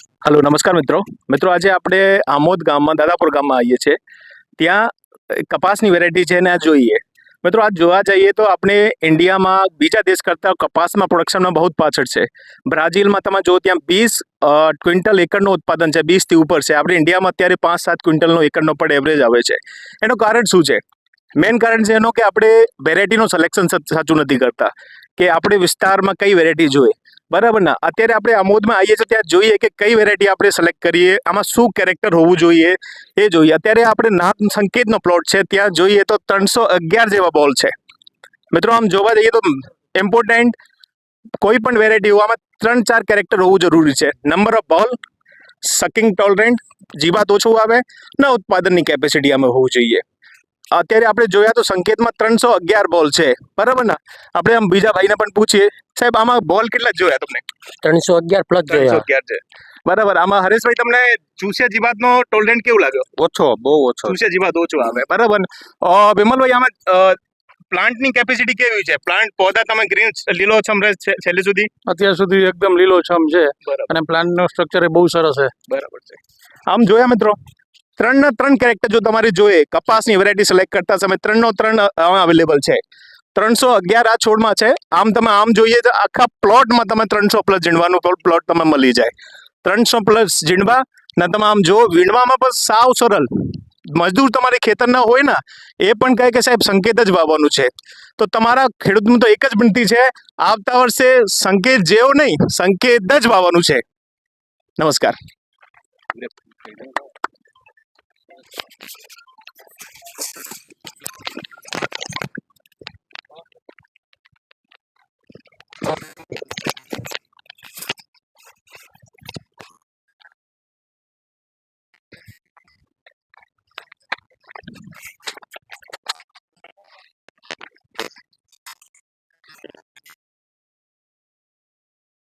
Hello नमस्कार मित्रों मित्रों आज આપણે આમોદ ગામમાં દાદાપુર ગામમાં આવીએ છીએ। ત્યાં કપાસની વેરાયટી છે ને આ જોઈએ મિત્રો। આ જોવા જઈએ તો આપણે ઇન્ડિયામાં બીજા દેશ કરતાં કપાસમાં પ્રોડક્શનમાં બહુ પાછળ છે। બ્રાઝિલમાં તમે જો ત્યાં 20 ક્વિન્ટલ એકરનું ઉત્પાદન છે, 20 થી ઉપર છે। આપણે ઇન્ડિયામાં અત્યારે 5-7 ક્વિન્ટલનો એકરનો પણ એવરેજ આવે છે। એનું કારણ શું છે? મેઇન કારણ છે એનો કે આપણે વેરાયટીનો સિલેક્શન સાચું નથી કરતા કે આપણે વિસ્તારમાં કઈ વેરાયટી જોઈએ, બરાબર ના। અત્યારે આપણે આમોદમાં આવીએ છીએ ત્યાં જોઈએ કે કઈ વેરાયટી આપણે સિલેક્ટ કરીએ, આમાં શું કેરેક્ટર હોવું જોઈએ એ જોઈએ। અત્યારે આપણે નામ સંકેતનો પ્લોટ છે, ત્યાં જોઈએ તો 311 જેવા બોલ છે મિત્રો। આમ જોવા જઈએ તો ઇમ્પોર્ટન્ટ કોઈ પણ વેરાયટી હોય આમાં 3-4 કેરેક્ટર હોવું જરૂરી છે। નંબર ઓફ બોલ, સકિંગ ટોલરન્ટ, જીવાત ઓછું આવે ને ઉત્પાદનની કેપેસિટી આમાં હોવું જોઈએ। અત્યારે આપણે જોયા તો સંકેતમાં 311 બોલ છે, બરાબર ના। આપણે આમ બીજા ભાઈને પણ પૂછીએ, સાહેબ આમાં બોલ કેટલા જોયા તમને? 311 પ્લસ જોયા। 311 છે, બરાબર। આમાં હરેશભાઈ તમને ચૂસિયા જીવાતનો ટોલરન્ટ કેવું લાગ્યો? ઓછો, બહુ ઓછો। ચૂસિયા જીવાત ઓછો આવે, બરાબર। વિમલભાઈ આમાં પ્લાન્ટની કેપેસિટી કેવી છે? પ્લાન્ટ પૌધા તમે ગ્રીન લીલોછમ રહે છે છેલ્લે સુધી? અત્યાર સુધી એકદમ લીલોછમ છે અને પ્લાન્ટનો સ્ટ્રક્ચર એ બહુ સરસ છે। બરાબર છે। આમ જોયા મિત્રો, 3 કેરેક્ટર જો તમારે જોઈએ કપાસની વેરાયટી સિલેક્ટ કરતા સમય 3 અવેલેબલ છે। 311 આ છોડમાં છે। આમ તમે આમ જોઈએ તો આખા પ્લોટમાં તમે 300 પ્લસ ઝીણવાનું પ્લોટ તમે મળી જાય। 300 પ્લસ ઝીણવા ને તમે આમ જો વીણવામાં પણ સાવ સરળ। મજદૂર તમારે ખેતરના હોય ને એ પણ કહે કે સાહેબ સંકેત જ વાવવાનું છે। તો તમારા ખેડૂતનું તો એક જ વિનંતી છે, આવતા વર્ષે સંકેત જેવો નહીં, સંકેત જ વાવવાનું છે। નમસ્કાર।